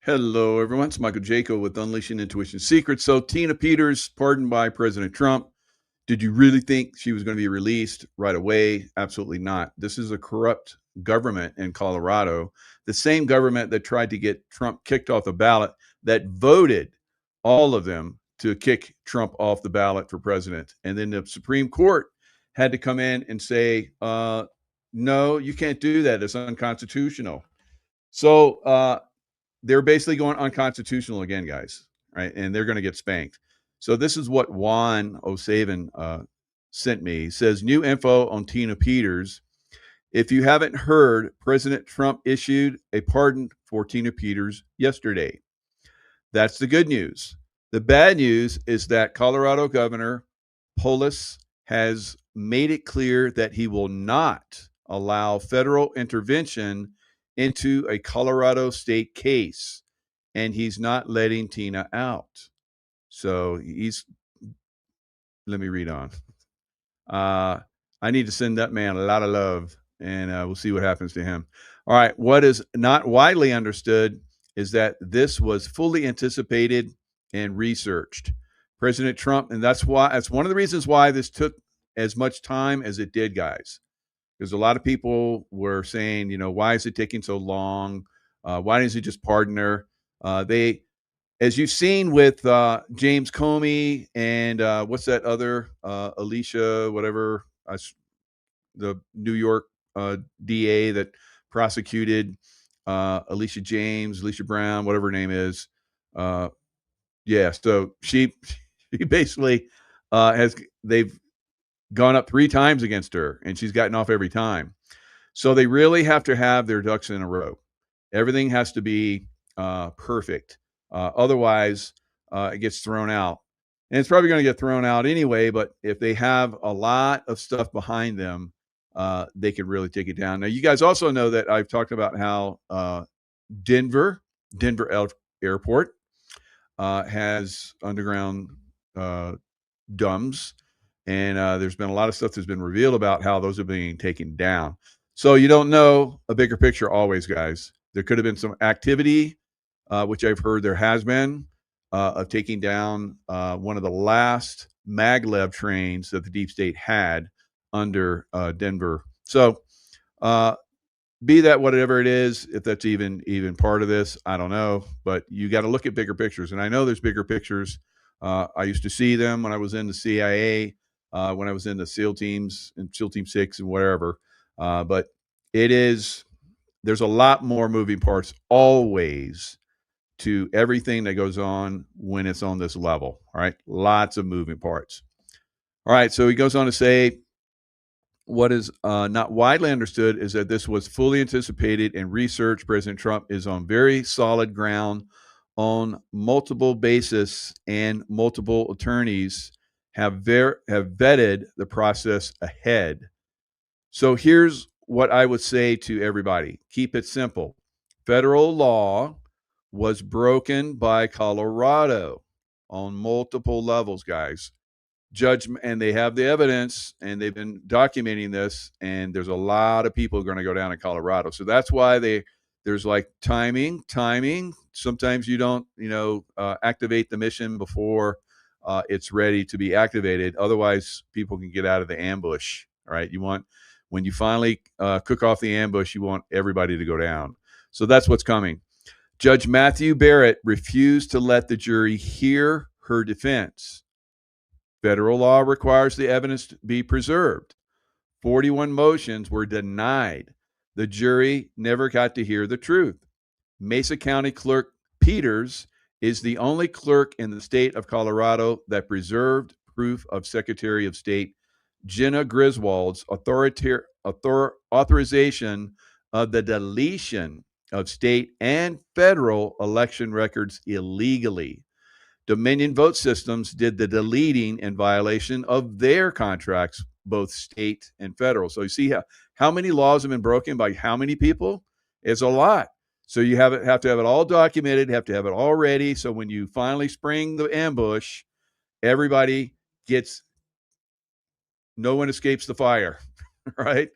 Hello, everyone. It's Michael Jaco with Unleashing Intuition Secrets. So, Tina Peters, pardoned by President Trump. Did you really think she was going to be released right away? Absolutely not. This is a corrupt government in Colorado, the same government that tried to get Trump kicked off the ballot, that voted all of them to kick Trump off the ballot for president. And then the Supreme Court had to come in and say, no, you can't do that. It's unconstitutional. So, they're basically going unconstitutional again, guys, right? And they're going to get spanked. So this is what Juan O'Savin sent me. He says, new info on Tina Peters. If you haven't heard, President Trump issued a pardon for Tina Peters yesterday. That's the good news. The bad news is that Colorado Governor Polis has made it clear that he will not allow federal intervention into a Colorado state case, and he's not letting Tina out. So let me read on. I need to send that man a lot of love, and we'll see what happens to him. All right. What is not widely understood is that this was fully anticipated and researched. President Trump, and that's one of the reasons why this took as much time as it did, guys. Because a lot of people were saying, why is it taking so long? Why doesn't he just pardon her? As you've seen with James Comey and what's that other Alicia, whatever, the New York DA that prosecuted Alicia Brown, whatever her name is. Yeah, so she basically they've gone up 3 times against her, and she's gotten off every time. So they really have to have their ducks in a row. Everything has to be perfect. Otherwise, it gets thrown out. And it's probably going to get thrown out anyway, but if they have a lot of stuff behind them, they can really take it down. Now, you guys also know that I've talked about how Denver Airport has underground DUMBs. And there's been a lot of stuff that's been revealed about how those are being taken down. So you don't know a bigger picture always, guys. There could have been some activity, which I've heard there has been, of taking down one of the last maglev trains that the deep state had under Denver. So be that whatever it is, if that's even part of this, I don't know. But you got to look at bigger pictures. And I know there's bigger pictures. I used to see them when I was in the CIA, when I was in the SEAL teams and SEAL Team 6 and wherever. But there's a lot more moving parts always to everything that goes on when it's on this level. All right. Lots of moving parts. All right. So he goes on to say, what is not widely understood is that this was fully anticipated and researched. President Trump is on very solid ground on multiple bases, and multiple attorneys have vetted the process ahead. So here's what I would say to everybody. Keep it simple. Federal law was broken by Colorado on multiple levels, guys. Judgment, and they have the evidence, and they've been documenting this, and there's a lot of people going to go down in Colorado. So that's why there's like timing. Sometimes you don't activate the mission before it's ready to be activated. Otherwise, people can get out of the ambush. All right, when you finally cook off the ambush, you want everybody to go down. So that's what's coming. Judge Matthew Barrett refused to let the jury hear her defense. Federal law requires the evidence to be preserved. 41 motions were denied. The jury never got to hear the truth. Mesa County Clerk Peters is the only clerk in the state of Colorado that preserved proof of Secretary of State Jenna Griswold's authorization of the deletion of state and federal election records illegally. Dominion Vote Systems did the deleting in violation of their contracts, both state and federal. So you see how many laws have been broken by how many people? It's a lot. So you have to have it all documented, have to have it all ready. So when you finally spring the ambush, everybody no one escapes the fire, right?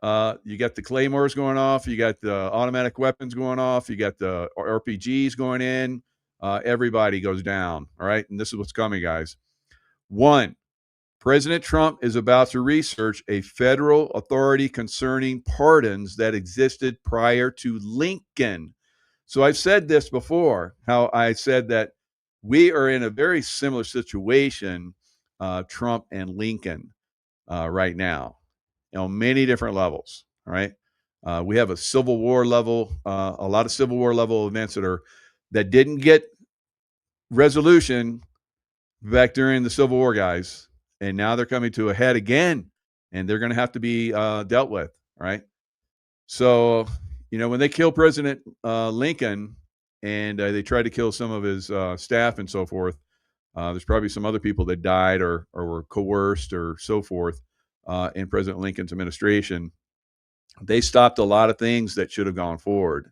You got the claymores going off. You got the automatic weapons going off. You got the RPGs going in. Everybody goes down. All right. And this is what's coming, guys. One, President Trump is about to research a federal authority concerning pardons that existed prior to Lincoln. So I've said this before, how I said that we are in a very similar situation, Trump and Lincoln, right now, on many different levels. All right. We have a Civil War level, a lot of Civil War level events that didn't get resolution back during the Civil War, guys. And now they're coming to a head again, and they're going to have to be dealt with. Right. So, when they killed President Lincoln and they tried to kill some of his staff and so forth, there's probably some other people that died or were coerced or so forth in President Lincoln's administration. They stopped a lot of things that should have gone forward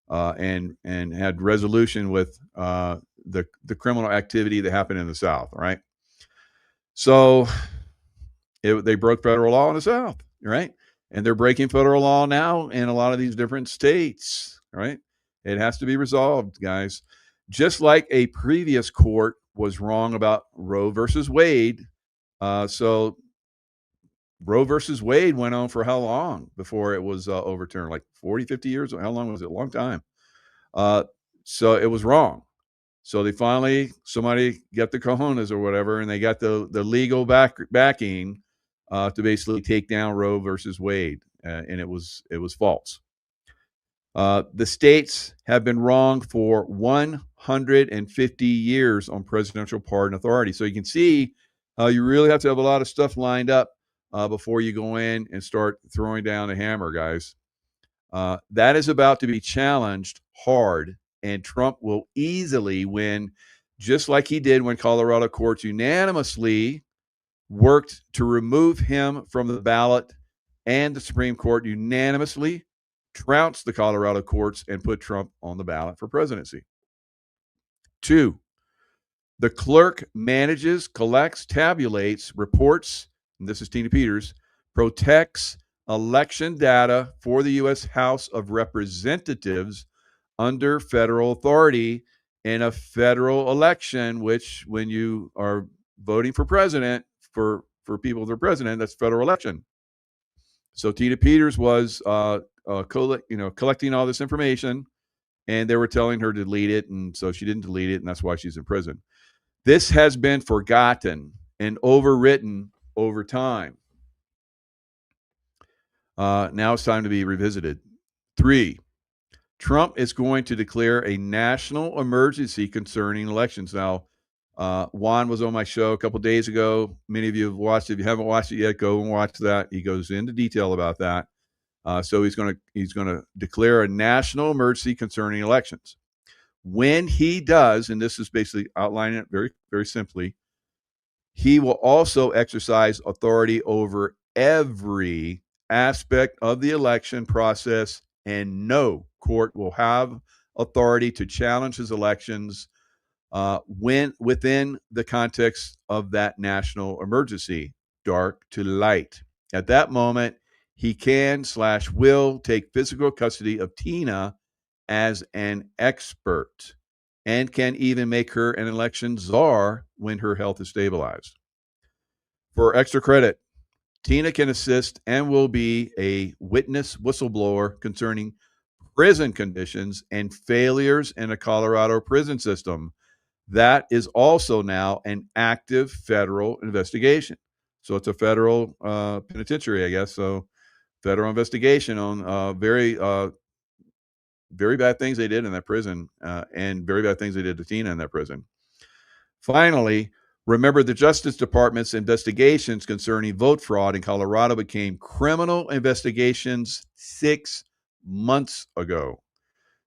and had resolution with the criminal activity that happened in the South, right? So they broke federal law in the South, right? And they're breaking federal law now in a lot of these different states, right? It has to be resolved, guys. Just like a previous court was wrong about Roe versus Wade. So Roe versus Wade went on for how long before it was overturned? Like 40, 50 years? How long was it? A long time. So it was wrong. So they somebody got the cojones or whatever, and they got the legal backing to basically take down Roe versus Wade, and it was false. The states have been wrong for 150 years on presidential pardon authority. So you can see you really have to have a lot of stuff lined up before you go in and start throwing down the hammer, guys. That is about to be challenged hard, and Trump will easily win, just like he did when Colorado courts unanimously worked to remove him from the ballot, and the Supreme Court unanimously trounced the Colorado courts and put Trump on the ballot for presidency. 2, the clerk manages, collects, tabulates, reports, and this is Tina Peters, protects election data for the U.S. House of Representatives under federal authority in a federal election, which when you are voting for president, for people that are president, that's federal election. So Tina Peters was collecting all this information, and they were telling her to delete it, and so she didn't delete it, and that's why she's in prison. This has been forgotten and overwritten over time. Now it's time to be revisited. 3, Trump is going to declare a national emergency concerning elections. Now, Juan was on my show a couple of days ago. Many of you have watched it. If you haven't watched it yet, go and watch that. He goes into detail about that. So he's going to declare a national emergency concerning elections. When he does, and this is basically outlining it very, very simply, he will also exercise authority over every aspect of the election process, and no court will have authority to challenge his elections when within the context of that national emergency, dark to light. At that moment, he can/will take physical custody of Tina as an expert and can even make her an election czar when her health is stabilized. For extra credit, Tina can assist and will be a witness whistleblower concerning prison conditions and failures in a Colorado prison system. That is also now an active federal investigation. So it's a federal penitentiary, I guess. So federal investigation on very bad things they did in that prison and very bad things they did to Tina in that prison. Finally, remember the Justice Department's investigations concerning vote fraud in Colorado became criminal investigations 6 months ago.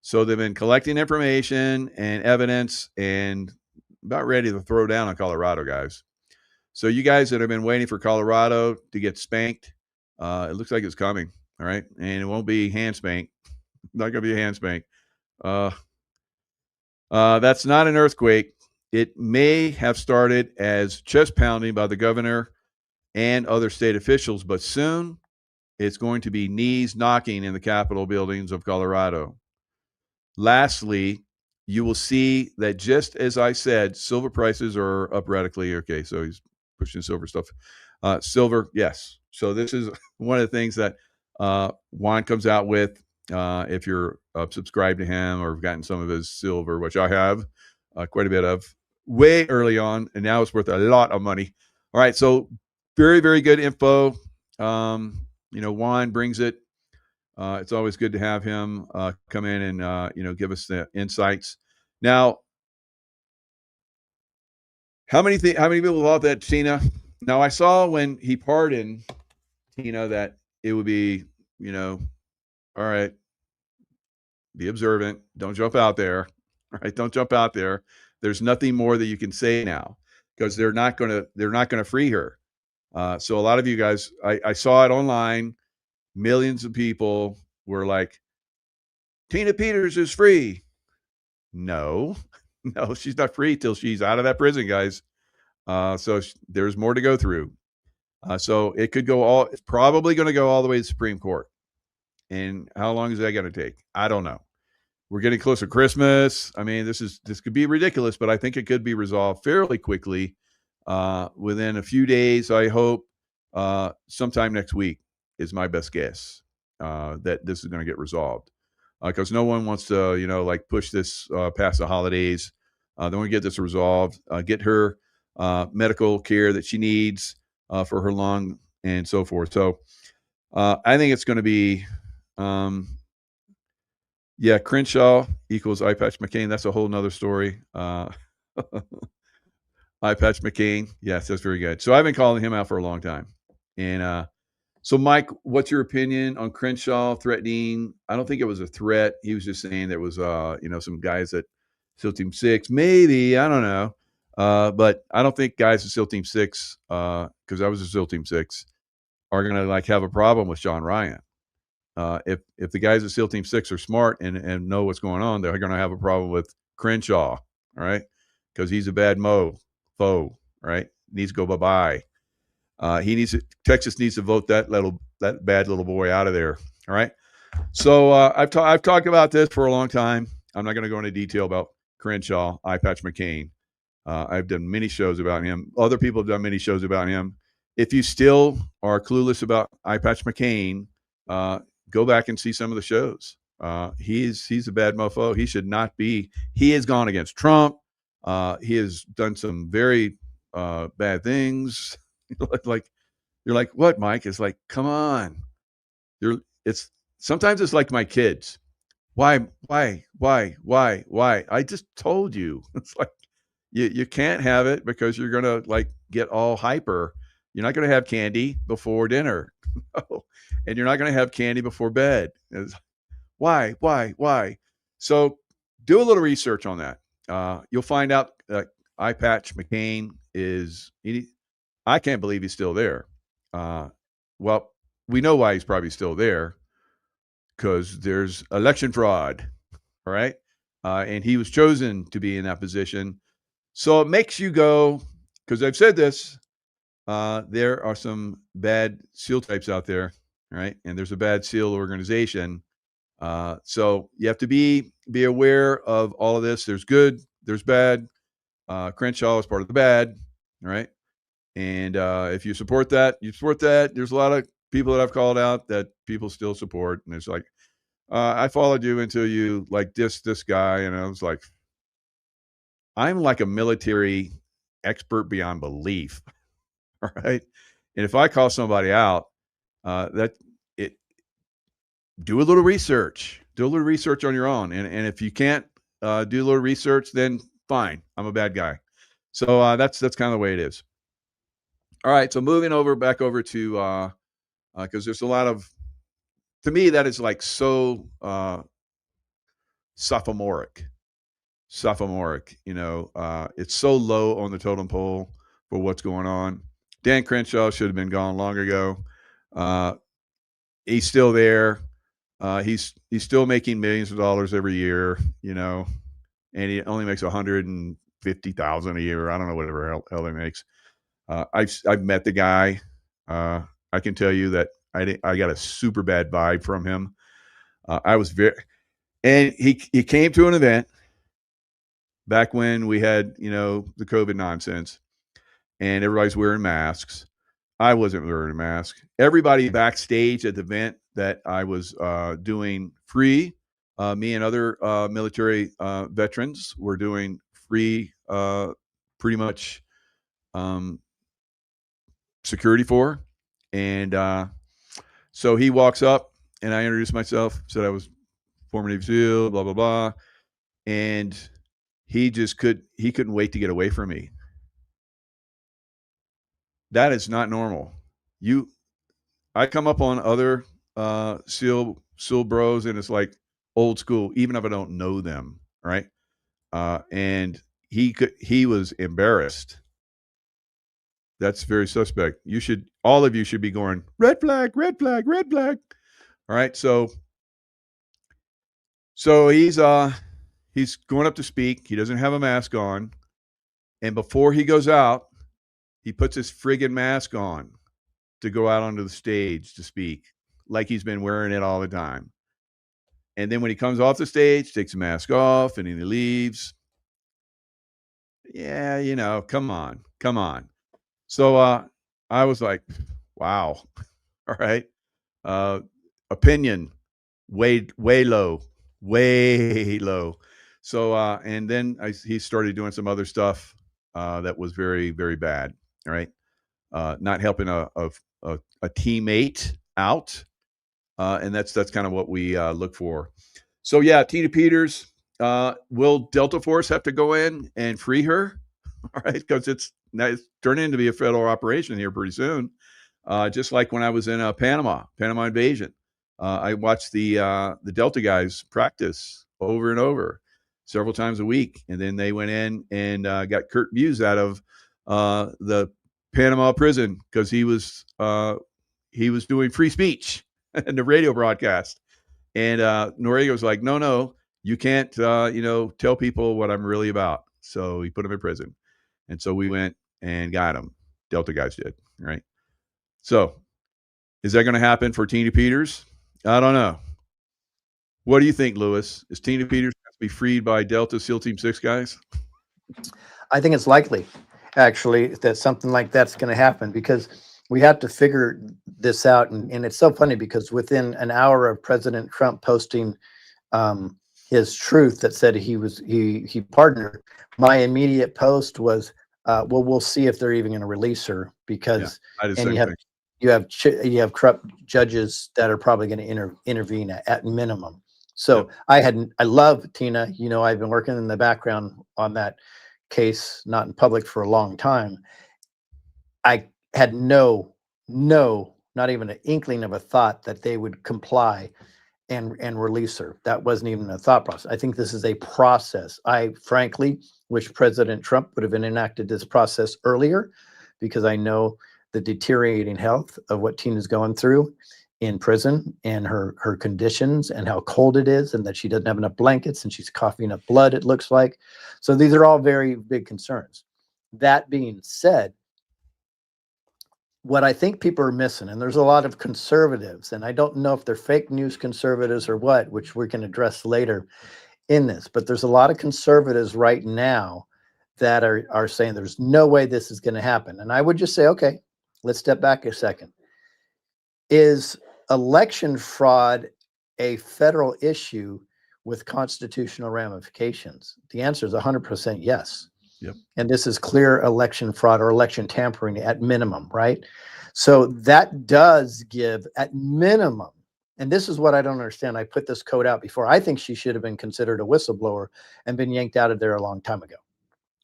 So they've been collecting information and evidence and about ready to throw down on Colorado, guys. So you guys that have been waiting for Colorado to get spanked, it looks like it's coming, all right? And it won't be hand spank. Not going to be a hand spank. That's not an earthquake. It may have started as chest pounding by the governor and other state officials, but soon it's going to be knees knocking in the Capitol buildings of Colorado. Lastly, you will see that just as I said, silver prices are up radically. Okay, so he's pushing silver stuff. Silver, yes. So this is one of the things that Juan comes out with. If you're subscribed to him or have gotten some of his silver, which I have quite a bit of, way early on, and now it's worth a lot of money. All right, so very, very good info. Juan brings it. It's always good to have him come in and give us the insights. Now, how many people thought that, Tina? Now, I saw when he pardoned Tina that it would be, all right, be observant, don't jump out there, all right, don't jump out there. There's nothing more that you can say now because they're not gonna free her. So a lot of you guys, I saw it online. Millions of people were like, Tina Peters is free. No, no, she's not free till she's out of that prison, guys. So there's more to go through. So it could go it's probably going to go all the way to the Supreme Court. And how long is that going to take? I don't know. We're getting close to Christmas. I mean, this could be ridiculous, but I think it could be resolved fairly quickly within a few days. I hope sometime next week is my best guess that this is going to get resolved. Because no one wants to, push this past the holidays. They want to get this resolved, get her medical care that she needs for her lung and so forth. So I think it's going to be, Crenshaw equals Eye Patch McCain. That's a whole nother story. Eye Patch McCain. Yes, that's very good. So I've been calling him out for a long time. And so, Mike, what's your opinion on Crenshaw threatening? I don't think it was a threat. He was just saying there was, some guys at SEAL Team 6. Maybe, I don't know. But I don't think guys at SEAL Team 6, because I was at SEAL Team 6, are going to, have a problem with John Ryan. If the guys at SEAL Team 6 are smart and know what's going on, they're going to have a problem with Crenshaw, all right? Because he's a bad foe, right? Needs to go bye-bye. Texas needs to vote that bad little boy out of there. All right. So I've talked about this for a long time. I'm not going to go into detail about Crenshaw, Eye Patch McCain. I've done many shows about him. Other people have done many shows about him. If you still are clueless about Eye Patch McCain, go back and see some of the shows. He's a bad mofo. He should not be. He has gone against Trump. He has done some very bad things. You're like, what, Mike? It's like, come on. Sometimes it's like my kids. Why? I just told you. It's like you can't have it because you're gonna get all hyper. You're not gonna have candy before dinner. And you're not gonna have candy before bed. Why? So do a little research on that. You'll find out that Eye Patch McCain I can't believe he's still there. Well, we know why he's probably still there, because there's election fraud, all right? And he was chosen to be in that position. So it makes you go, because I've said this, there are some bad SEAL types out there, right? And there's a bad SEAL organization. So you have to be aware of all of this. There's good, there's bad. Crenshaw is part of the bad, all right? And if you support that, There's a lot of people that I've called out that people still support. And it's like, I followed you until you this guy. And I was like, I'm like a military expert beyond belief. All right. And if I call somebody out, do a little research. Do a little research on your own. And if you can't do a little research, then fine. I'm a bad guy. So that's kind of the way it is. All right, so moving back over to because there's a lot of, to me, that is so sophomoric. It's so low on the totem pole for what's going on. Dan Crenshaw should have been gone long ago. He's still there. He's still making millions of dollars every year, and he only makes $150,000 a year. I don't know whatever hell he makes. I've met the guy. I can tell you that I got a super bad vibe from him. I was and he came to an event back when we had, the COVID nonsense, and everybody's wearing masks. I wasn't wearing a mask. Everybody backstage at the event that I was doing free, me and other military veterans were doing free, pretty much security for. And so he walks up, and I introduced myself, said I was former Navy SEAL, blah, blah, blah. And he couldn't wait to get away from me. That is not normal. I come up on other SEAL bros, and it's like old school, even if I don't know them, right? And he was embarrassed. That's very suspect. All of you should be going, red flag, red flag, red flag. All right. So he's going up to speak. He doesn't have a mask on. And before he goes out, he puts his friggin' mask on to go out onto the stage to speak, like he's been wearing it all the time. And then when he comes off the stage, takes the mask off, and then he leaves. Yeah, come on. So I was like, wow. All right. Opinion way low. So and then he started doing some other stuff that was very, very bad. All right. Not helping a teammate out. And that's kind of what we look for. So yeah, Tina Peters, will Delta Force have to go in and free her? All right, because it's turning into be a federal operation here pretty soon. Just like when I was in Panama invasion, I watched the Delta guys practice over and over several times a week, and then they went in and got Kurt Buse out of the Panama prison because he was doing free speech in the radio broadcast. And Noriega was like, no, you can't, tell people what I'm really about. So he put him in prison. And so we went and got him. Delta guys did, right? So is that going to happen for Tina Peters? I don't know. What do you think, Lewis? Is Tina Peters going to be freed by Delta SEAL Team 6 guys? I think it's likely, actually, that something like that's going to happen, because we have to figure this out. And it's so funny because within an hour of President Trump posting his truth that said he pardoned her, my immediate post was, well, we'll see if they're even going to release her, because you have corrupt judges that are probably going to intervene at minimum. So yep. I love Tina. I've been working in the background on that case, not in public, for a long time. I had not even an inkling of a thought that they would comply and release her. That wasn't even a thought process. I think this is a process. I frankly wish President Trump would have enacted this process earlier, because I know the deteriorating health of what Tina's going through in prison, and her conditions, and how cold it is, and that she doesn't have enough blankets, and she's coughing up blood, it looks like. So these are all very big concerns. That being said, what I think people are missing, and there's a lot of conservatives, and I don't know if they're fake news conservatives or what, which we can address later in this, but there's a lot of conservatives right now that are saying there's no way this is going to happen. And I would just say, okay, let's step back a second. Is election fraud a federal issue with constitutional ramifications? The answer is 100% yes. Yep. And this is clear election fraud or election tampering at minimum, right? So that does give, at minimum, and this is what I don't understand. I put this code out before. I think she should have been considered a whistleblower and been yanked out of there a long time ago.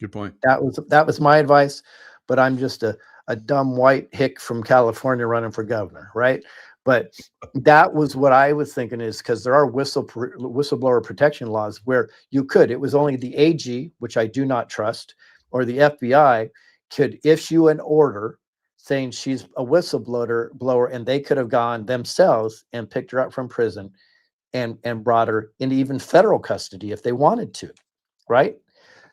Good point. That was my advice, but I'm just a dumb white hick from California running for governor, right? But that was what I was thinking, is because there are whistleblower protection laws where you could. It was only the AG, which I do not trust, or the FBI could issue an order saying she's a whistleblower, and they could have gone themselves and picked her up from prison and brought her into even federal custody if they wanted to, right?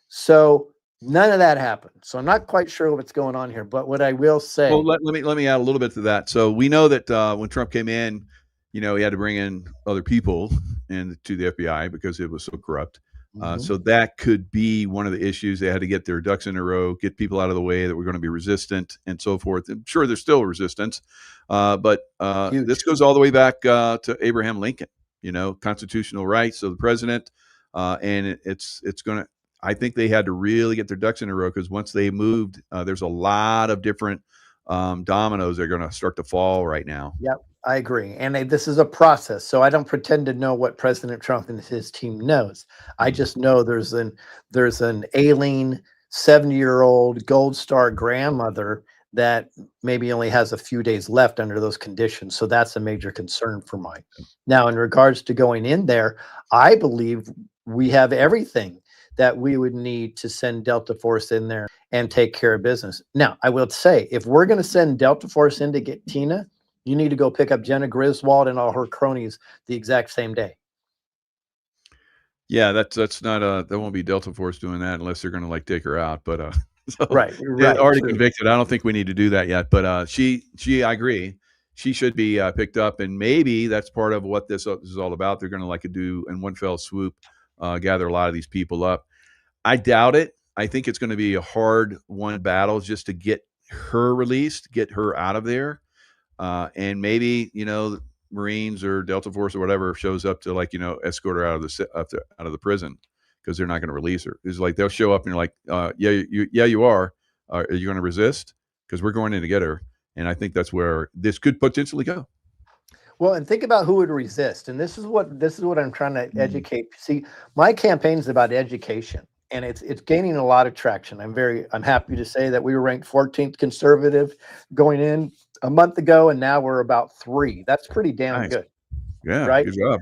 So None of that happened. So I'm not quite sure what's going on here. But what I will say, Well, let me add a little bit to that. So we know that when Trump came in, he had to bring in other people into the FBI because it was so corrupt. So that could be one of the issues. They had to get their ducks in a row, get people out of the way that were going to be resistant and so forth. I'm sure there's still resistance, but huge. this goes all the way back to Abraham Lincoln. Constitutional rights of the president, and it's going to. I think they had to really get their ducks in a row because once they moved, there's a lot of different dominoes that are going to start to fall right now. Yep, I agree. And this is a process. So I don't pretend to know what President Trump and his team knows. I just know there's an ailing 70-year-old Gold Star grandmother that maybe only has a few days left under those conditions. So that's a major concern for mine. Now, in regards to going in there, I believe we have everything that we would need to send Delta Force in there and take care of business. Now, I will say, if we're going to send Delta Force in to get Tina, you need to go pick up Jenna Griswold and all her cronies the exact same day. Yeah, that's not that won't be Delta Force doing that unless they're going to take her out. But so Right. already True. convicted. I don't think we need to do that yet. But I agree. She should be picked up, and maybe that's part of what this is all about. They're going to do in one fell swoop, gather a lot of these people up. I doubt it. I think it's going to be a hard won battle just to get her released, get her out of there, and maybe Marines or Delta Force or whatever shows up to escort her out of the prison because they're not going to release her. It's like they'll show up and you're like, you are. Are you going to resist? Because we're going in to get her, and I think that's where this could potentially go. Well, and think about who would resist. And this is what I'm trying to educate. See, my campaign is about education, and it's gaining a lot of traction. I'm happy to say that we were ranked 14th conservative going in a month ago, and now we're about 3. That's pretty damn good. Yeah, right. Good job.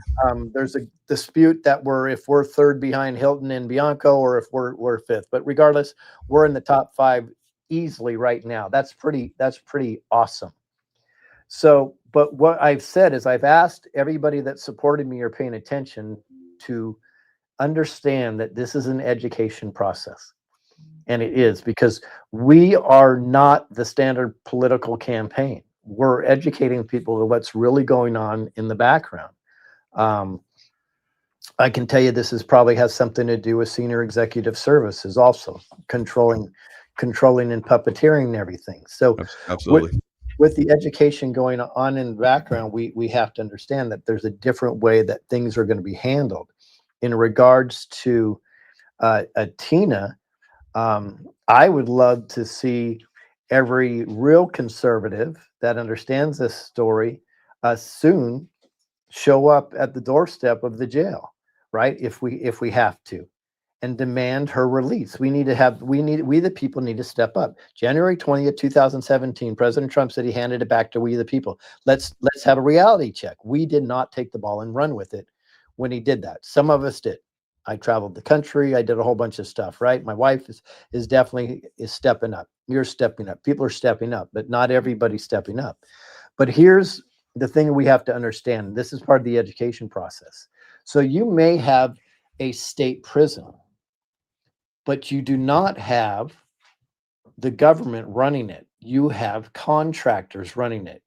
There's a dispute that if we're 3rd behind Hilton and Bianco, or if we're 5th. But regardless, we're in the top 5 easily right now. That's pretty awesome. So, but what I've said is I've asked everybody that supported me or paying attention to understand that this is an education process. And it is, because we are not the standard political campaign. We're educating people to what's really going on in the background. I can tell you this probably has something to do with senior executive services also, controlling and puppeteering and everything. So absolutely. With the education going on in the background, we have to understand that there's a different way that things are going to be handled. In regards to Tina, I would love to see every real conservative that understands this story soon show up at the doorstep of the jail, right? If we have to, and demand her release. We the people need to step up. January 20th, 2017, President Trump said he handed it back to we the people. Let's have a reality check. We did not take the ball and run with it when he did that. Some of us did. I traveled the country. I did a whole bunch of stuff, right? My wife is definitely stepping up. You're stepping up. People are stepping up, but not everybody's stepping up. But here's the thing we have to understand. This is part of the education process. So you may have a state prison, but you do not have the government running it. You have contractors running it.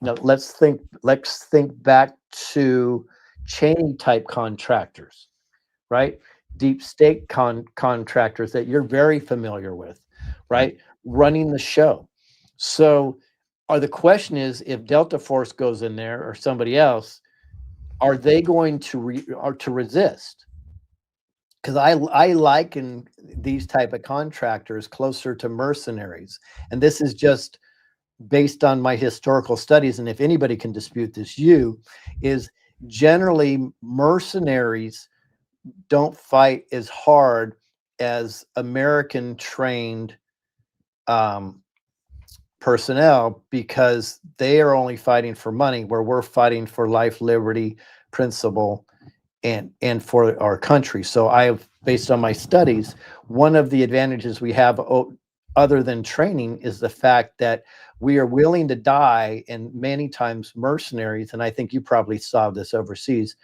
Now let's think back to Cheney type contractors, right? Deep state contractors that you're very familiar with, right? Running the show. So the question is, if Delta Force goes in there or somebody else, are they going to resist? Because I liken these type of contractors closer to mercenaries. And this is just based on my historical studies. And if anybody can dispute this, is generally mercenaries don't fight as hard as American trained personnel, because they are only fighting for money, where we're fighting for life, liberty, principle, and for our country. So based on my studies, one of the advantages we have other than training is the fact that we are willing to die, and many times mercenaries, and I think you probably saw this overseas,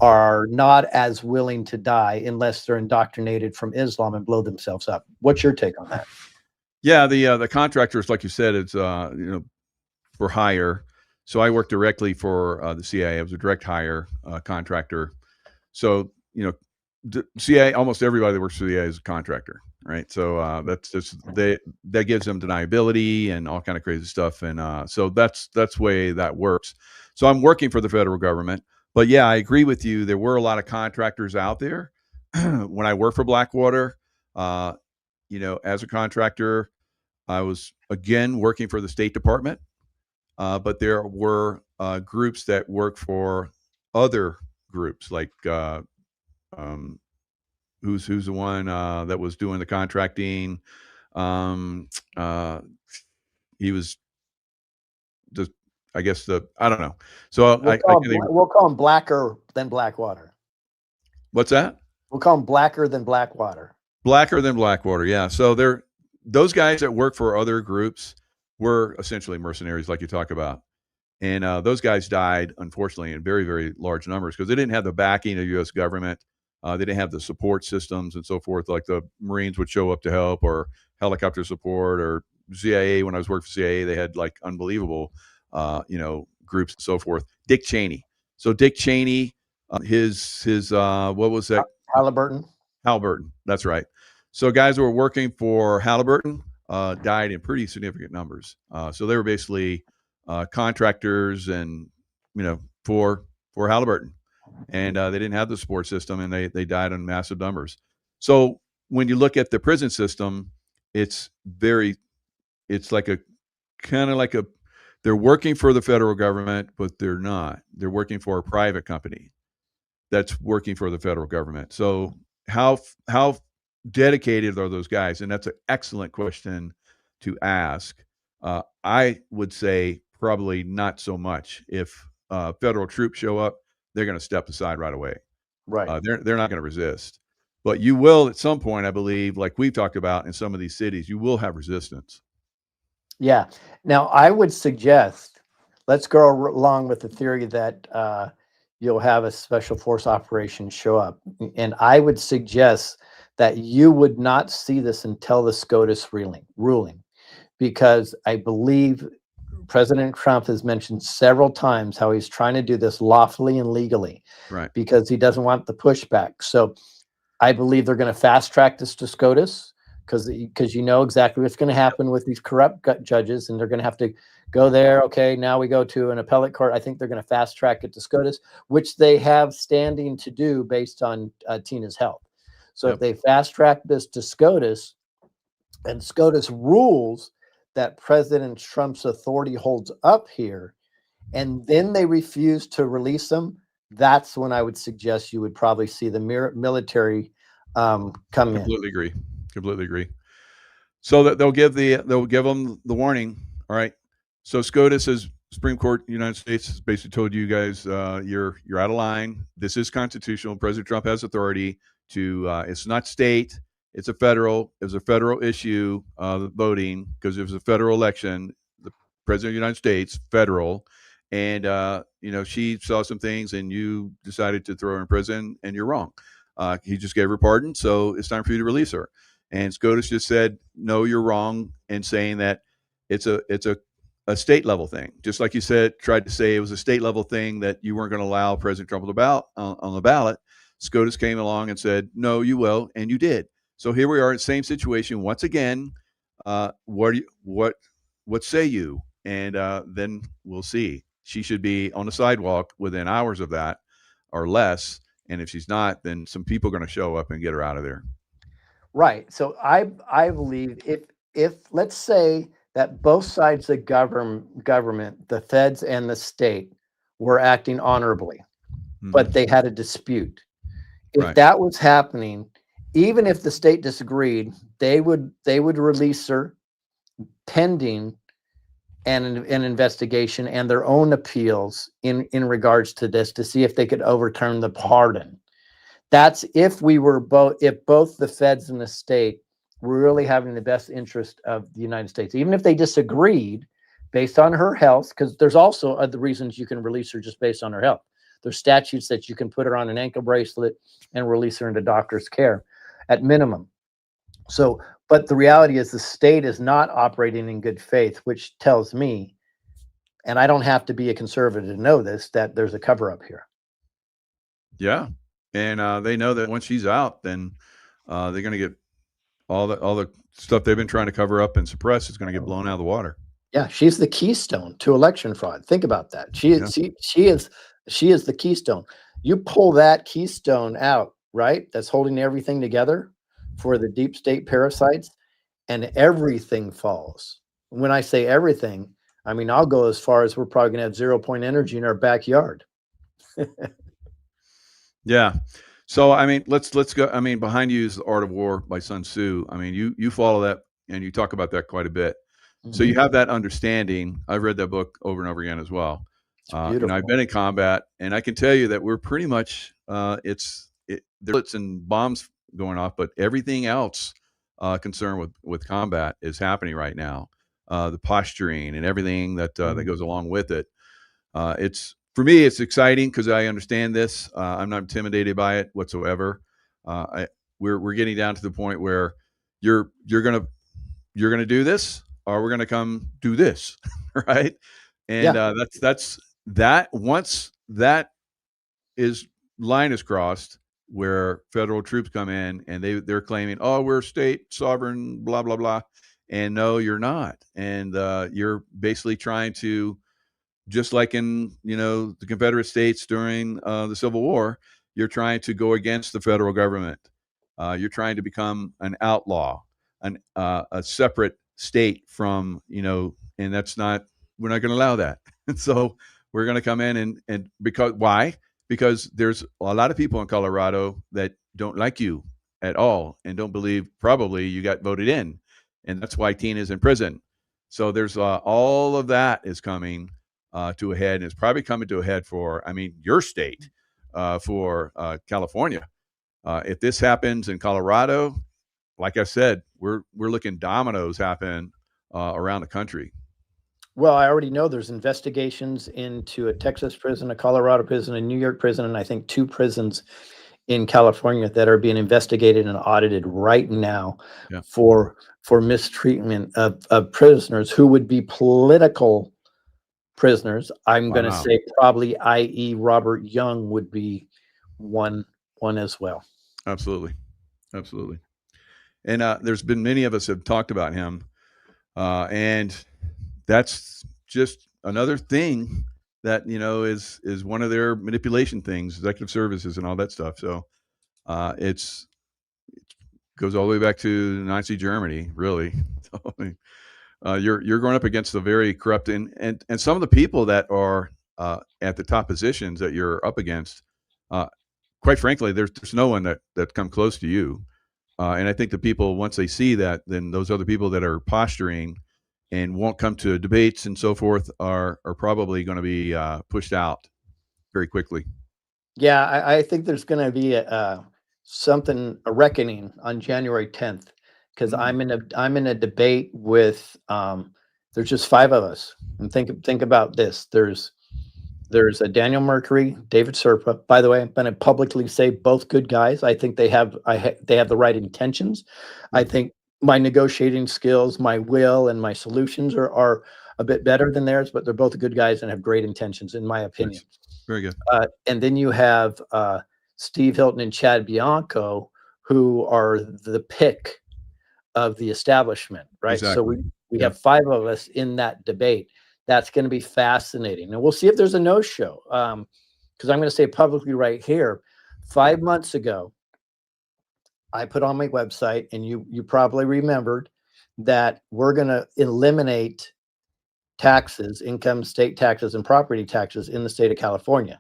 are not as willing to die unless they're indoctrinated from Islam and blow themselves up. What's your take on that? Yeah, the contractors, like you said, it's for hire. So I worked directly for the CIA. I was a direct hire contractor. So CIA, almost everybody that works for the CIA is a contractor, right? So that's just that gives them deniability and all kind of crazy stuff, and so that's the way that works. So I'm working for the federal government, but yeah, I agree with you. There were a lot of contractors out there when I worked for Blackwater. As a contractor, I was again working for the State Department, but there were groups that work for other groups like. Um, who's the one that was doing the contracting? Um, uh, he was just, I guess I don't know. So I can think, We'll call him Blacker than Blackwater. what's that? We'll call him Blacker than Blackwater. Blacker than Blackwater, yeah. So those guys that work for other groups were essentially mercenaries, like you talk about. And those guys died, unfortunately, in very, very large numbers because they didn't have the backing of the U.S. government. They didn't have the support systems and so forth, like the Marines would show up to help, or helicopter support, or CIA. When I was working for CIA, they had like unbelievable, groups and so forth. Dick Cheney. So Dick Cheney, his what was that? Halliburton. Halliburton. That's right. So guys who were working for Halliburton died in pretty significant numbers. So they were basically contractors, and for Halliburton, and they didn't have the support system, and they died in massive numbers. So when you look at the prison system, it's like a kind of like they're working for the federal government, but they're not. They're working for a private company that's working for the federal government. So how dedicated are those guys? And that's an excellent question to ask. I would say probably not so much. If federal troops show up, they're going to step aside right away. Right. They're not going to resist. But you will at some point, I believe, like we've talked about in some of these cities, you will have resistance. Yeah. Now, I would suggest let's go along with the theory that you'll have a special force operation show up. And I would suggest that you would not see this until the SCOTUS ruling, because I believe President Trump has mentioned several times how he's trying to do this lawfully and legally, Right. because he doesn't want the pushback. So I believe they're going to fast track this to SCOTUS, because you know exactly what's going to happen with these corrupt judges, and they're going to have to go there. Okay, now we go to an appellate court. I think they're going to fast track it to SCOTUS, which they have standing to do based on Tina's health. So if they fast track this to SCOTUS, and SCOTUS rules that President Trump's authority holds up here, and then they refuse to release them, that's when I would suggest you would probably see the military come in. Completely agree. So that they'll give them the warning. All right. So SCOTUS is Supreme Court, United States, has basically told you guys you're out of line. This is constitutional. President Trump has authority to. It's not state. It's a federal issue. Voting, because it was a federal election. The president of the United States, federal, and she saw some things, and you decided to throw her in prison, and you're wrong. He just gave her pardon, so it's time for you to release her. And SCOTUS just said, no, you're wrong, and saying that it's a state level thing. Just like you said, tried to say it was a state level thing that you weren't going to allow President Trump on the ballot. SCOTUS came along and said, no, you will, and you did. So here we are in the same situation once again. What say you? And then we'll see. She should be on the sidewalk within hours of that or less. And if she's not, then some people are going to show up and get her out of there. Right. So I believe if let's say that both sides of government, the feds and the state, were acting honorably, but they had a dispute. If that was happening, even if the state disagreed, they would release her pending an investigation and their own appeals in regards to this, to see if they could overturn the pardon. That's if both the feds and the state really having the best interest of the United States, even if they disagreed based on her health, because there's also other reasons you can release her just based on her health. There's statutes that you can put her on an ankle bracelet and release her into doctor's care at minimum. So, but the reality is the state is not operating in good faith, which tells me, and I don't have to be a conservative to know this, that there's a cover up here. Yeah. And they know that once she's out, then they're going to get all the stuff they've been trying to cover up and suppress is going to get blown out of the water. Yeah, she's the keystone to election fraud. Think about that. She is the keystone. You pull that keystone out, right? That's holding everything together for the deep state parasites, and everything falls. When I say everything, I mean I'll go as far as we're probably going to have 0 point energy in our backyard. Yeah. So I mean, let's go. I mean, behind you is The Art of War by Sun Tzu. I mean, you follow that and you talk about that quite a bit. So you have that understanding. I've read that book over and over again as well. And I've been in combat, and I can tell you that we're pretty much there's bullets and bombs going off, but everything else concerned with combat is happening right now. The posturing and everything that goes along with it. It's for me, it's exciting because I understand this. I'm not intimidated by it whatsoever. We're getting down to the point where you're gonna do this, or we're gonna come do this, right? And that's that. Once that line is crossed, where federal troops come in and they're claiming, oh, we're state sovereign, blah blah blah, and no, you're not, and you're basically trying to, just like in the Confederate States during the Civil War, you're trying to go against the federal government. You're trying to become an outlaw, a separate state from and that's not. We're not going to allow that. And so we're going to come in and because why? Because there's a lot of people in Colorado that don't like you at all and don't believe probably you got voted in, and that's why Tina's in prison. So there's all of that is coming to a head, and it's probably coming to a head for, your state, for California. If this happens in Colorado, like I said, we're looking dominoes happen around the country. Well, I already know there's investigations into a Texas prison, a Colorado prison, a New York prison, and I think 2 prisons in California that are being investigated and audited right now for mistreatment of prisoners who would be political prisoners. I'm going to say probably, i.e., Robert Young would be one as well. Absolutely. And there's been many of us have talked about him, and that's just another thing that is one of their manipulation things, executive services and all that stuff. So it goes all the way back to Nazi Germany, really. You're going up against a very corrupt and some of the people that are at the top positions that you're up against. Quite frankly, there's no one that come close to you. And I think the people, once they see that, then those other people that are posturing and won't come to debates and so forth are probably going to be pushed out very quickly. Yeah, I think there's going to be a reckoning on January 10th, because I'm in a debate with there's just 5 of us, and think about this. There's a Daniel Mercury, David Serpa. By the way, I'm going to publicly say both good guys. I think they have the right intentions. I think my negotiating skills, my will, and my solutions are a bit better than theirs, but they're both good guys and have great intentions, in my opinion. Nice. Very good. And then you have Steve Hilton and Chad Bianco, who are the pick of the establishment, right? Exactly. So we have 5 of us in that debate. That's going to be fascinating. And we'll see if there's a no-show. Because I'm going to say publicly right here, 5 months ago, I put on my website, and you probably remembered, that we're going to eliminate taxes, income, state taxes, and property taxes in the state of California.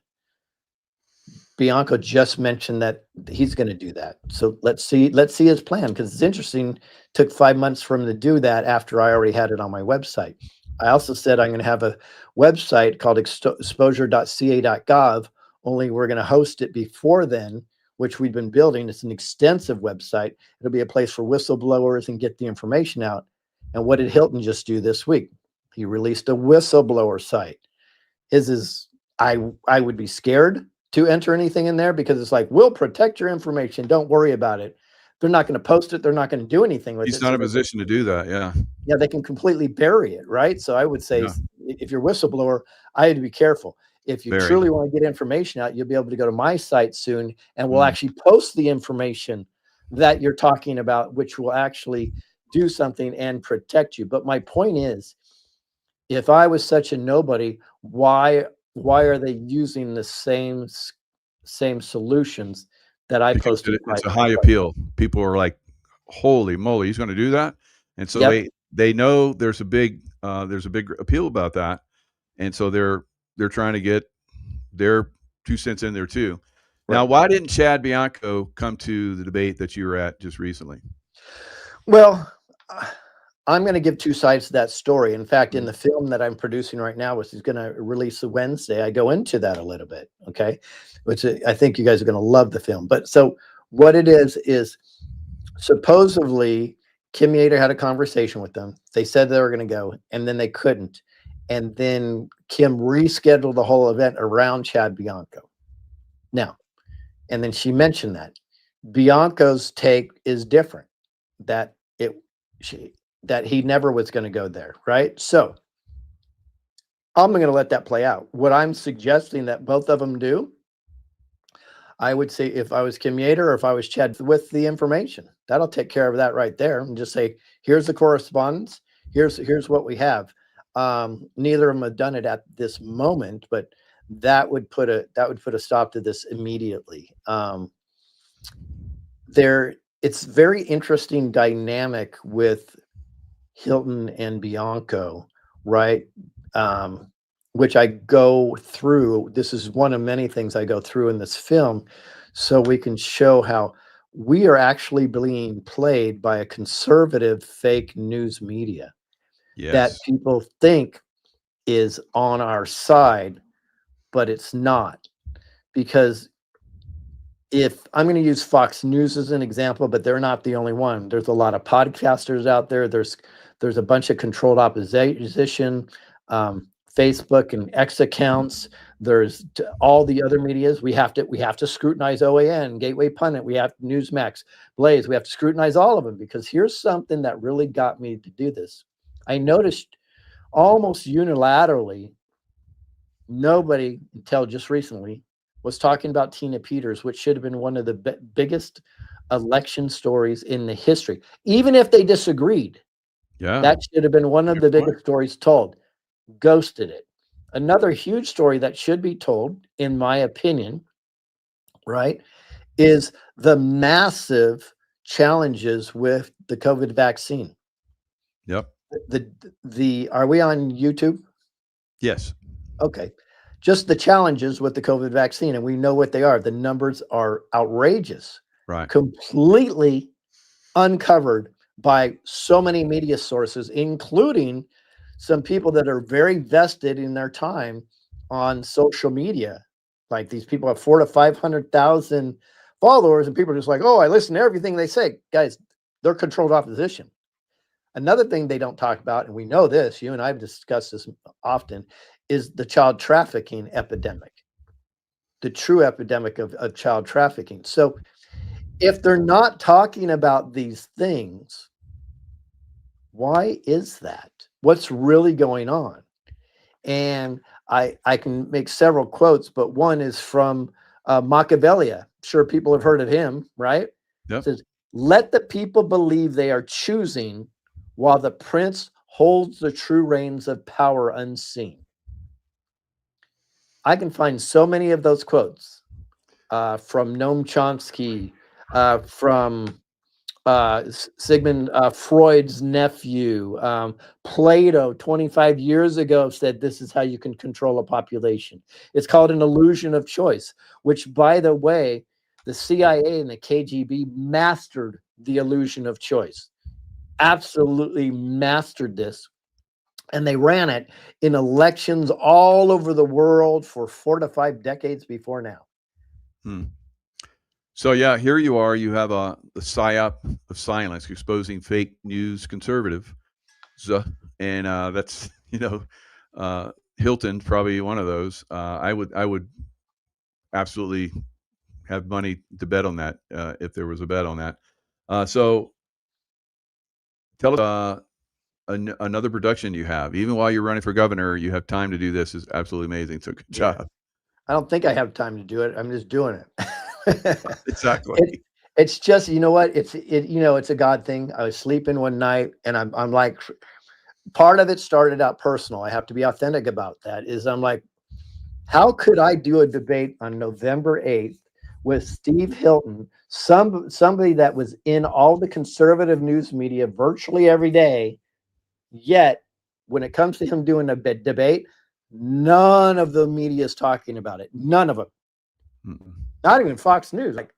Bianco just mentioned that he's going to do that. So let's see his plan, because it's interesting. It took 5 months for him to do that after I already had it on my website. I also said I'm going to have a website called exposure.ca.gov, only we're going to host it before then which we've been building. It's an extensive website. It'll be a place for whistleblowers and get the information out. And what did Hilton just do this week? He released a whistleblower site. His is, I would be scared to enter anything in there because it's like, we'll protect your information. Don't worry about it. They're not going to post it. They're not going to do anything with it. He's not in a position to do that. Yeah. Yeah, they can completely bury it, right? So I would say, Yeah. if you're a whistleblower, I had to be careful. If you Very. truly want to get information out, you'll be able to go to my site soon, and we'll actually post the information that you're talking about, which will actually do something and protect you. But my point is, if I was such a nobody, why are they using the same solutions that I Because posted? it's a high appeal. People are like, holy moly, he's going to do that. And so they know there's a big appeal about that. And so they're trying to get their 2 cents in there too. Right. Now, why didn't Chad Bianco come to the debate that you were at just recently? Well, I'm going to give 2 sides to that story. In fact, in the film that I'm producing right now, which is going to release Wednesday, I go into that a little bit. Okay. Which I think you guys are going to love the film. But so what it is supposedly Kim Yater had a conversation with them. They said they were going to go, and then they couldn't. And then Kim rescheduled the whole event around Chad Bianco. Now, and then she mentioned that Bianco's take is different, that he never was going to go there, right? So I'm going to let that play out. What I'm suggesting that both of them do, I would say, if I was Kim Yater or if I was Chad, with the information, that'll take care of that right there, and just say, here's the correspondence, here's what we have. Neither of them have done it at this moment, but that would put a stop to this immediately. It's very interesting dynamic with Hilton and Bianco, right? Which I go through. This is one of many things I go through in this film, so we can show how we are actually being played by a conservative fake news media. Yes. That people think is on our side, but it's not. Because if I'm going to use Fox News as an example, but they're not the only one. There's a lot of podcasters out there. There's a bunch of controlled opposition, Facebook and X accounts. There's all the other medias. We have to scrutinize OAN, Gateway Pundit. We have Newsmax, Blaze. We have to scrutinize all of them, because here's something that really got me to do this. I noticed almost unilaterally, nobody until just recently was talking about Tina Peters, which should have been one of the biggest election stories in the history. Even if they disagreed, that should have been one of the biggest stories told. Ghosted it. Another huge story that should be told, in my opinion, right, is the massive challenges with the COVID vaccine. Yep. Are we on YouTube? Yes. Okay. Just the challenges with the COVID vaccine, and we know what they are. The numbers are outrageous. Right. Completely uncovered by so many media sources, including some people that are very vested in their time on social media. Like, these people have 400,000 to 500,000 followers, and people are just like, oh, I listen to everything they say. Guys, they're controlled opposition. Another thing they don't talk about, and we know this, you and I have discussed this often, is the child trafficking epidemic, the true epidemic of child trafficking. So if they're not talking about these things, why is that? What's really going on? And I can make several quotes, but one is from Machiavelli. I'm sure people have heard of him, right? Yep. It says, let the people believe they are choosing, while the prince holds the true reins of power unseen. I can find so many of those quotes from Noam Chomsky, from Sigmund Freud's nephew. Plato 25 years ago said this is how you can control a population. It's called an illusion of choice, which, by the way, the CIA and the KGB mastered the illusion of choice. Absolutely mastered this. And they ran it in elections all over the world for 4 to 5 decades before now. So yeah, here you are. You have the psyop of silence, exposing fake news conservative. So, and that's Hilton probably one of those. I would absolutely have money to bet on that if there was a bet on that. So tell us another production you have. Even while you're running for governor, you have time to do this. Is absolutely amazing. So good Yeah. job. I don't think I have time to do it. I'm just doing it. Exactly. It's just, you know what? It's a God thing. I was sleeping one night and I'm like, part of it started out personal. I have to be authentic about that. Is I'm like, how could I do a debate on November 8th with Steve Hilton, somebody that was in all the conservative news media virtually every day, yet when it comes to him doing a debate, none of the media is talking about it. None of them. Mm-mm. Not even Fox News. Like,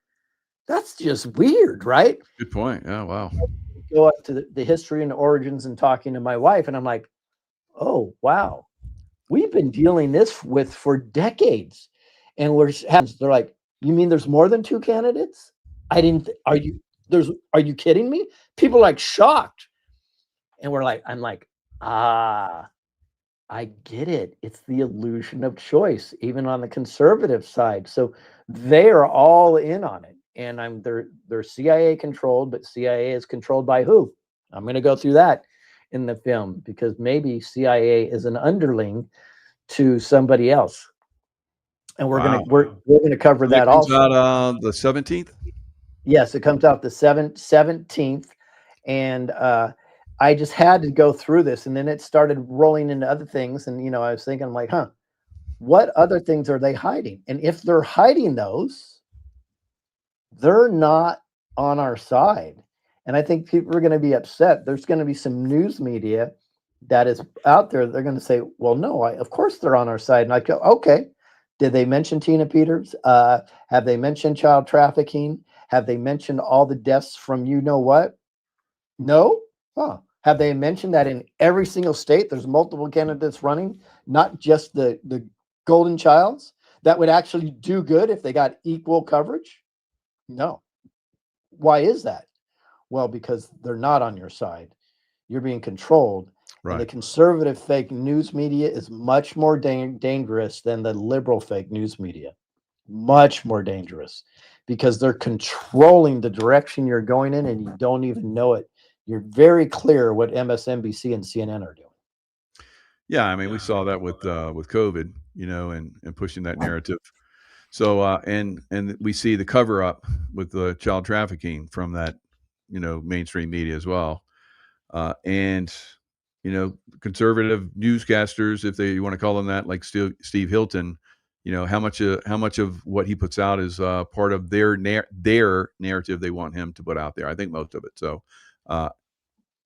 that's just weird, right? Good point. Yeah. Wow. Go up to the history and the origins and talking to my wife, and I'm like, oh, wow. We've been dealing this with for decades. And they're like, you mean there's more than two candidates? I didn't, are you kidding me? People are like shocked. And I'm like, I get it. It's the illusion of choice, even on the conservative side. So they are all in on it. And they're CIA controlled, but CIA is controlled by who? I'm going to go through that in the film because maybe CIA is an underling to somebody else. And Wow. we're gonna cover So that that comes also. out the 17th. Yes, it comes out the 17th, and I just had to go through this, and then it started rolling into other things, and I was thinking, I'm like, huh, what other things are they hiding? And if they're hiding those, they're not on our side. And I think people are going to be upset. There's going to be some news media that is out there. They're going to say, well, no, of course they're on our side. And I go, okay. Did they mention Tina Peters? Have they mentioned child trafficking? Have they mentioned all the deaths from you know what? No? Huh. Have they mentioned that in every single state there's multiple candidates running, not just the golden childs that would actually do good if they got equal coverage? No. Why is that? Well, because they're not on your side. You're being controlled. And the Right. conservative fake news media is much more dangerous than the liberal fake news media. Much more dangerous because they're controlling the direction you're going in and you don't even know it. You're very clear what MSNBC and CNN are doing. Yeah. I mean, we saw that with COVID, and pushing that narrative. So and we see the cover up with the child trafficking from that, mainstream media as well. And conservative newscasters, if you want to call them that, like Steve Hilton, how much of what he puts out is part of their narrative they want him to put out there. I think most of it. So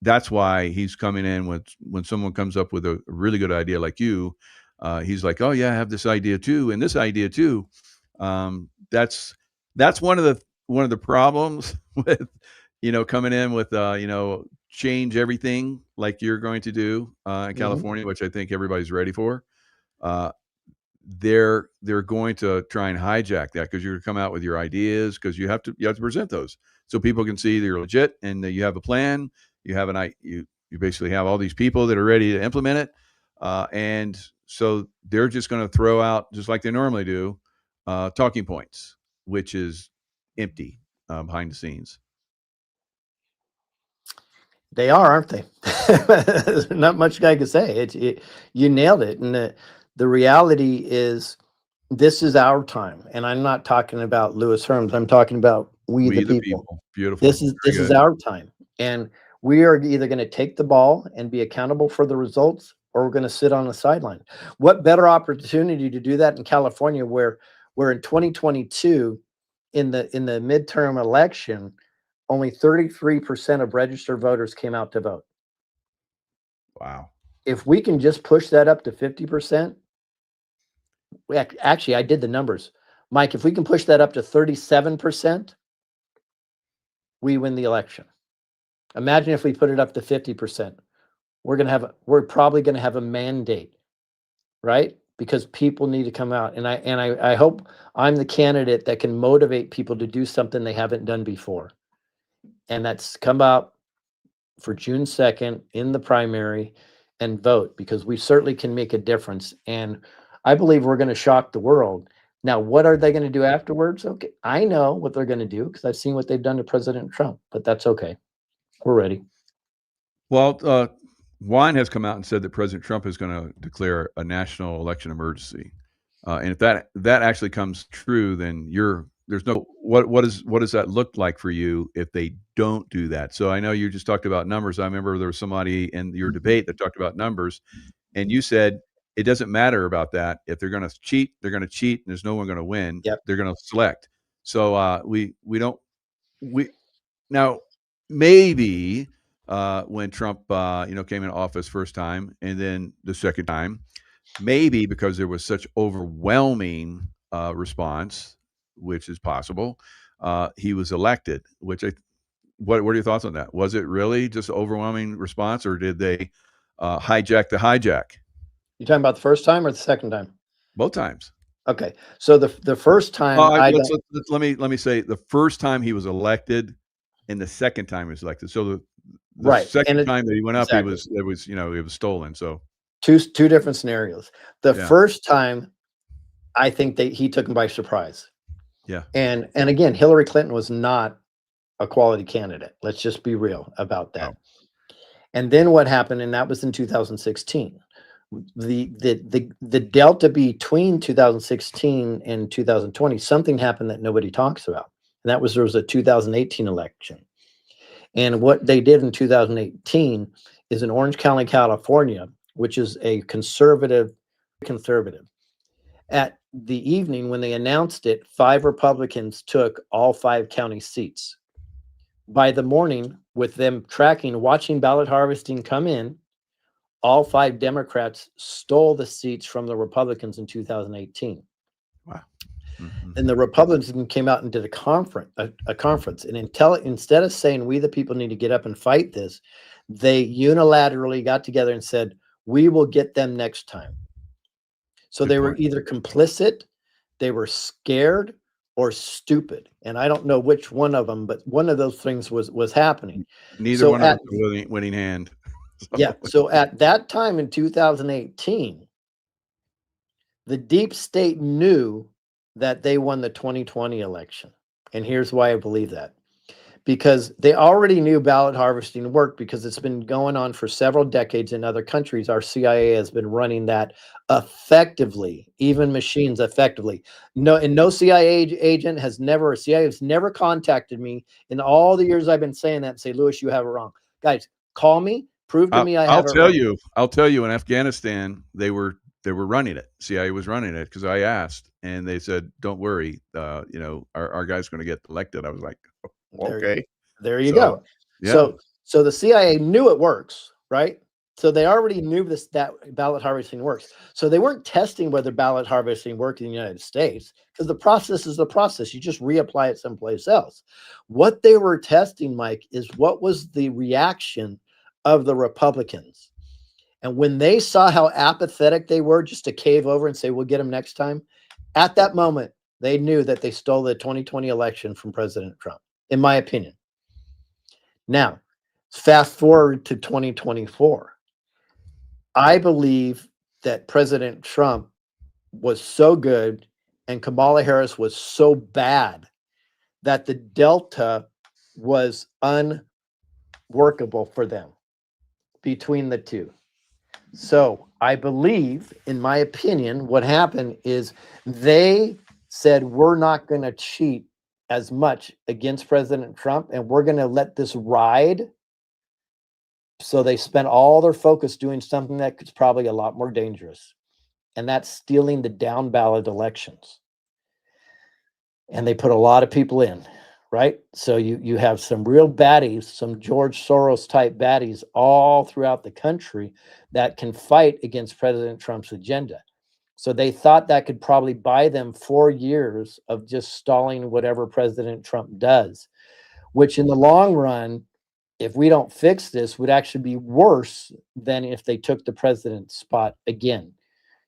that's why he's coming in when someone comes up with a really good idea like you. He's like, oh yeah, I have this idea too, and this idea too. That's one of the problems with coming in with change everything like you're going to do in Mhm. California, which I think everybody's ready for. Uh, they're going to try and hijack that because you're going to come out with your ideas because you have to present those so people can see that you're legit and that you have a plan. You basically have all these people that are ready to implement it, and so they're just going to throw out just like they normally do talking points, which is empty behind the scenes. They are, aren't they? Not much I can say. You nailed it. And the reality is, this is our time. And I'm not talking about Lewis Herms. I'm talking about we the We the people. people. Beautiful. This Very is good. our time. And we are either going to take the ball and be accountable for the results, or we're going to sit on the sideline. What better opportunity to do that in California, where in 2022, in the midterm election, only 33% of registered voters came out to vote. Wow. If we can just push that up to 50%, actually, I did the numbers. Mike, if we can push that up to 37%, we win the election. Imagine if we put it up to 50%. We're probably going to have a mandate, right? because people need to come out. And I hope I'm the candidate that can motivate people to do something they haven't done before. And that's come out for June 2nd in the primary and vote, because we certainly can make a difference. And I believe we're going to shock the world. Now, what are they going to do afterwards? Okay, I know what they're going to do because I've seen what they've done to President Trump, but that's okay. We're ready. Well, Wine has come out and said that President Trump is going to declare a national election emergency, and if that actually comes true, then there's no what does that look like for you if they don't do that? So I know you just talked about numbers. I remember there was somebody in your debate that talked about numbers, and you said it doesn't matter about that. If they're going to cheat, they're going to cheat, and there's no one going to win. Yep. They're going to select. So we now maybe when Trump came into office first time and then the second time, maybe because there was such overwhelming response, which is possible, he was elected. What are your thoughts on that? Was it really just overwhelming response, or did they hijack the hijack? You talking about the first time or the second time? Both times. Okay, so the first time let me say the first time he was elected, and the second time he was elected. So the second time that he went up, exactly. it was stolen. So two different scenarios. The first time, I think he took him by surprise. Yeah. And again, Hillary Clinton was not a quality candidate. Let's just be real about that. No. And then what happened, and that was in 2016. The delta between 2016 and 2020, something happened that nobody talks about. And that was there was a 2018 election. And what they did in 2018 is in Orange County, California, which is a conservative. At the evening when they announced it, 5 Republicans took all 5 county seats. By the morning, with them watching ballot harvesting come in, all 5 Democrats stole the seats from the Republicans in 2018. Wow. Mm-hmm. And the Republicans came out and did a conference. And instead of saying, we the people need to get up and fight this, they unilaterally got together and said, we will get them next time. So they were either complicit, they were scared, or stupid. And I don't know which one of them, but one of those things was happening. Neither one of them was a winning hand. Yeah. So at that time in 2018, the deep state knew that they won the 2020 election. And here's why I believe that. Because they already knew ballot harvesting worked, because it's been going on for several decades in other countries. Our CIA has been running that effectively, even machines effectively. No CIA agent has never contacted me in all the years I've been saying that and say, Lewis, you have it wrong. Guys, call me, prove to me I have it wrong. I'll tell you, in Afghanistan, they were running it. CIA was running it, because I asked, and they said, don't worry, our guy's going to get elected. I was like, okay, there you go. Yeah. So the CIA knew it works, right? So they already knew that ballot harvesting works. So they weren't testing whether ballot harvesting worked in the United States, because the process is the process. You just reapply it someplace else. What they were testing, Mike, is what was the reaction of the Republicans. And when they saw how apathetic they were just to cave over and say, we'll get them next time, at that moment, they knew that they stole the 2020 election from President Trump, in my opinion. Now, fast forward to 2024. I believe that President Trump was so good and Kamala Harris was so bad that the delta was unworkable for them between the two. So I believe, in my opinion, what happened is they said, we're not going to cheat as much against President Trump, and we're going to let this ride. So they spent all their focus doing something that's probably a lot more dangerous, and that's stealing the down ballot elections. And they put a lot of people in, right? So you have some real baddies, some George Soros type baddies all throughout the country that can fight against President Trump's agenda. So they thought that could probably buy them 4 years of just stalling whatever President Trump does, which in the long run, if we don't fix this, would actually be worse than if they took the president's spot again.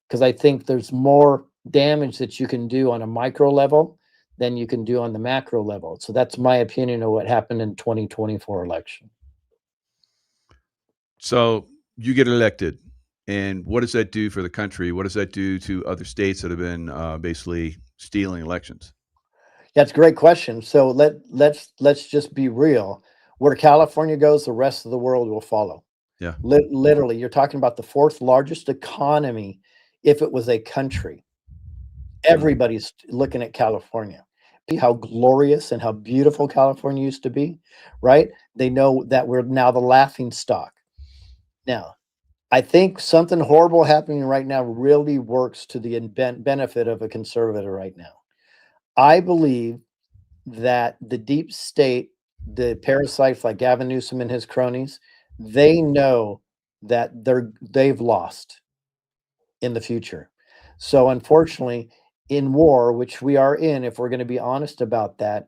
because I think there's more damage that you can do on a micro level than you can do on the macro level. So that's my opinion of what happened in 2024 election. So you get elected, and what does that do for the country? What does that do to other states that have been basically stealing elections? That's a great question. So let's just be real. Where California goes, the rest of the world will follow. Yeah. Literally, you're talking about the fourth largest economy if it was a country. Everybody's looking at California. How glorious and how beautiful California used to be, right? They know that we're now the laughing stock. Now, I think something horrible happening right now really works to the benefit of a conservative right now. I believe that the deep state, the parasites like Gavin Newsom and his cronies, they know that they've lost in the future. So unfortunately, in war, which we are in, if we're going to be honest about that,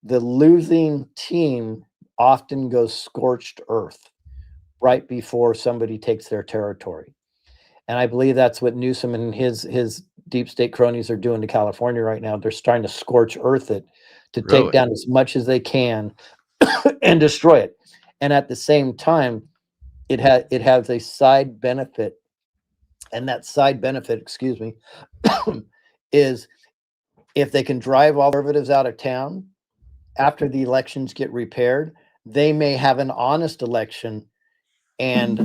the losing team often goes scorched earth right before somebody takes their territory. And I believe that's what Newsom and his deep state cronies are doing to California right now. They're trying to scorch earth it to Really? take down as much as they can and destroy it. And at the same time, it has a side benefit. And that side benefit, excuse me, is if they can drive all conservatives out of town after the elections get repaired, they may have an honest election and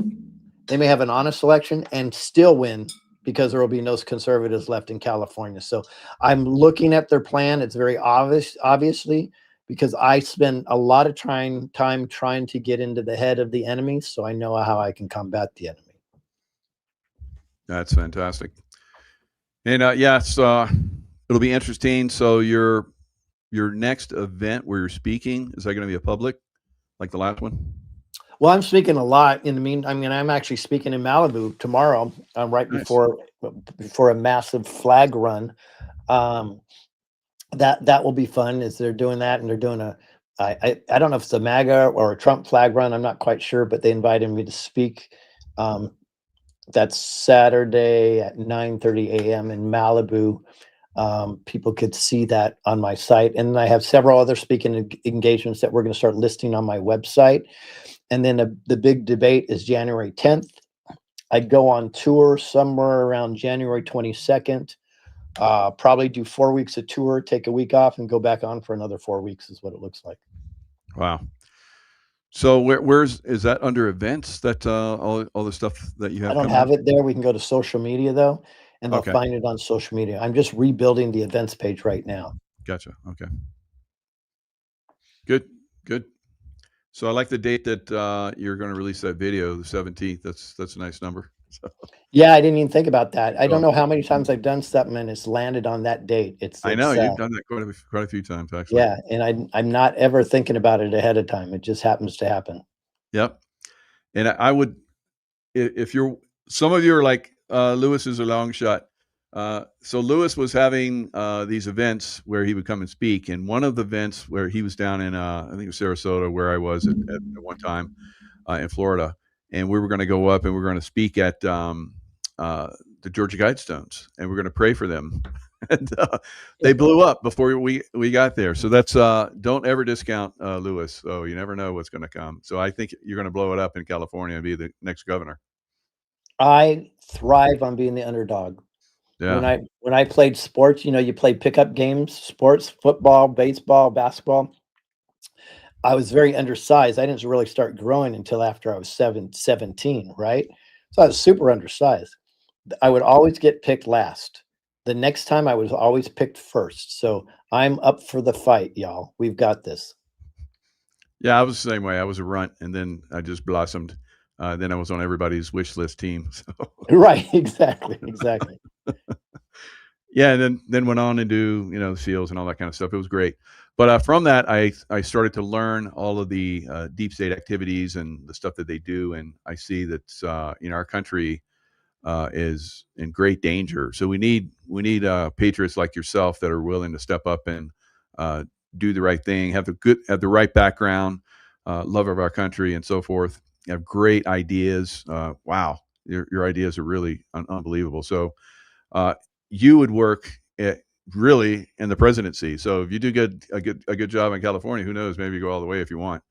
still win because there will be no conservatives left in California. So I'm looking at their plan. It's very obviously, because I spend a lot of time trying to get into the head of the enemy, so I know how I can combat the enemy. That's fantastic. And yes, it'll be interesting. So your next event where you're speaking, is that going to be a public like the last one? Well, I'm speaking a lot in the meantime. I mean, I'm actually speaking in Malibu tomorrow, right Nice. before a massive flag run. That will be fun. Is they're doing that, and they're doing I don't know if it's a MAGA or a Trump flag run. I'm not quite sure, but they invited me to speak. That's Saturday at 9:30 a.m. in Malibu. People could see that on my site, and I have several other speaking engagements that we're going to start listing on my website. And then the big debate is January 10th. I go on tour somewhere around January 22nd. Probably do 4 weeks of tour, take a week off, and go back on for another 4 weeks is what it looks like. Wow. So is that under events that all the stuff that you have? I don't have it there. We can go to social media though, and they'll Okay. find it on social media. I'm just rebuilding the events page right now. Gotcha. Okay. Good. So I like the date that you're going to release that video, the 17th. That's a nice number. So, Yeah, I didn't even think about that. I don't know how many times I've done something and it's landed on that date. I know you've done that quite a few times, actually. Yeah, and I'm not ever thinking about it ahead of time. It just happens to happen. Yep. And I would, if some of you are like, Lewis is a long shot. So Lewis was having these events where he would come and speak, and one of the events where he was down in, I think it was Sarasota, where I was at one time in Florida, and we were going to go up and we were going to speak at the Georgia Guidestones, and we're going to pray for them. And they blew up before we got there. So that's don't ever discount Lewis. So you never know what's going to come. So I think you're going to blow it up in California and be the next governor. I thrive on being the underdog. Yeah. When I played sports, you play pickup games, sports, football, baseball, basketball. I was very undersized. I didn't really start growing until after I was 17, right? So I was super undersized. I would always get picked last. The next time I was always picked first. So I'm up for the fight, y'all. We've got this. Yeah, I was the same way. I was a runt, and then I just blossomed. Then I was on everybody's wish list team. So. Right, exactly. Yeah, and then went on to do SEALs and all that kind of stuff. It was great. But from that, I started to learn all of the deep state activities and the stuff that they do, and I see that our country is in great danger. So we need patriots like yourself that are willing to step up and do the right thing, have the right background, love of our country, and so forth. You have great ideas. Wow, your ideas are really unbelievable. So you would work really in the presidency. So if you do a good job in California, who knows? Maybe you go all the way if you want.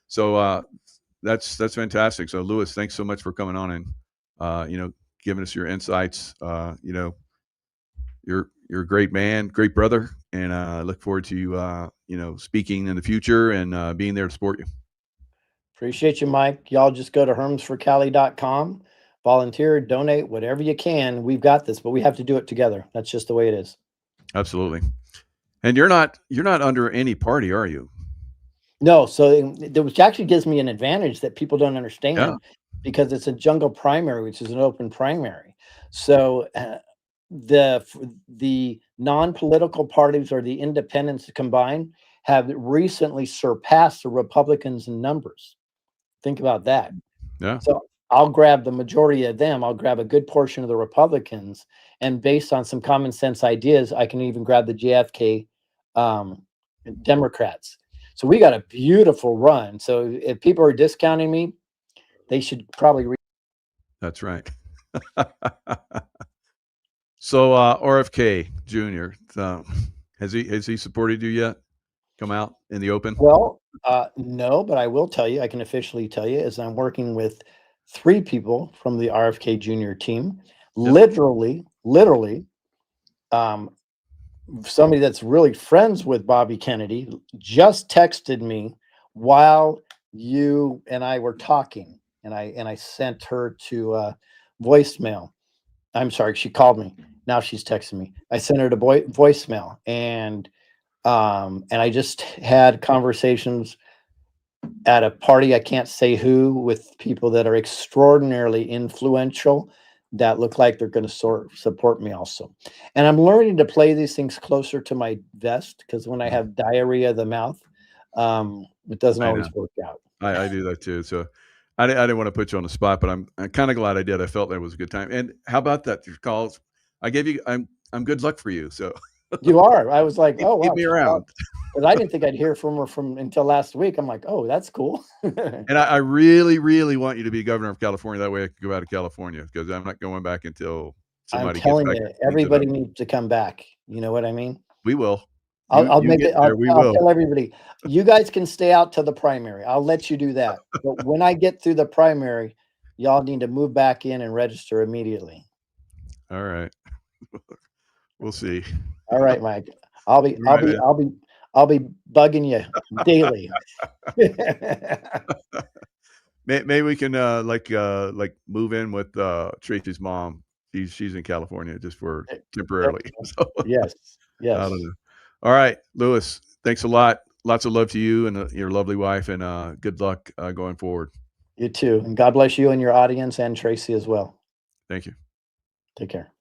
So that's fantastic. So Louis, thanks so much for coming on and giving us your insights. You're a great man, great brother, and I look forward to speaking in the future and being there to support you. Appreciate you, Mike. Y'all just go to hermsforcali.com, volunteer, donate, whatever you can. We've got this, but we have to do it together. That's just the way it is. Absolutely. And you're not under any party, are you? No, so which actually gives me an advantage that people don't understand, Yeah. because it's a jungle primary, which is an open primary. So the non-political parties or the independents combined have recently surpassed the Republicans in numbers. Think about that. Yeah. So I'll grab the majority of them. I'll grab a good portion of the Republicans, and based on some common sense ideas, I can even grab the JFK Democrats. So we got a beautiful run. So if people are discounting me, they should probably read. That's right. So RFK Jr. Has he supported you yet? Come out in the open? Well, no, but I will tell you, I can officially tell you, is I'm working with 3 people from the RFK Jr. team. Yep. Literally, somebody that's really friends with Bobby Kennedy just texted me while you and I were talking, and I sent her to voicemail. I'm sorry, she called me. Now she's texting me. I sent her to voicemail, and I just had conversations at a party, I can't say who, with people that are extraordinarily influential that look like they're going to support me also. And I'm learning to play these things closer to my vest, because when I have diarrhea of the mouth, it doesn't I always know. work out. I do that too. So I didn't want to put you on the spot, but I'm kind of glad I did. I felt that was a good time. And how about that? Your calls, I gave you. I'm good luck for you. So You are. I was like, oh keep wow, me around. because I didn't think I'd hear from her until last week. I'm like, oh, that's cool. And I really, really want you to be governor of California. That way I can go out of California, because I'm not going back until I'm somebody gets telling back you, and cleans it up. everybody needs to come back. You know what I mean? We will. I'll You make get it. there, we I'll will. tell everybody, you guys can stay out to the primary. I'll let you do that. But when I get through the primary, y'all need to move back in and register immediately. All right. We'll see. All right, Mike. All right, man. I'll be bugging you daily. Maybe we can like move in with Tracy's mom. She's in California just for temporarily. So Yes. I don't Yes. know. All right, Louis. Thanks a lot. Lots of love to you and your lovely wife, and good luck going forward. You too. And God bless you and your audience, and Tracy as well. Thank you. Take care.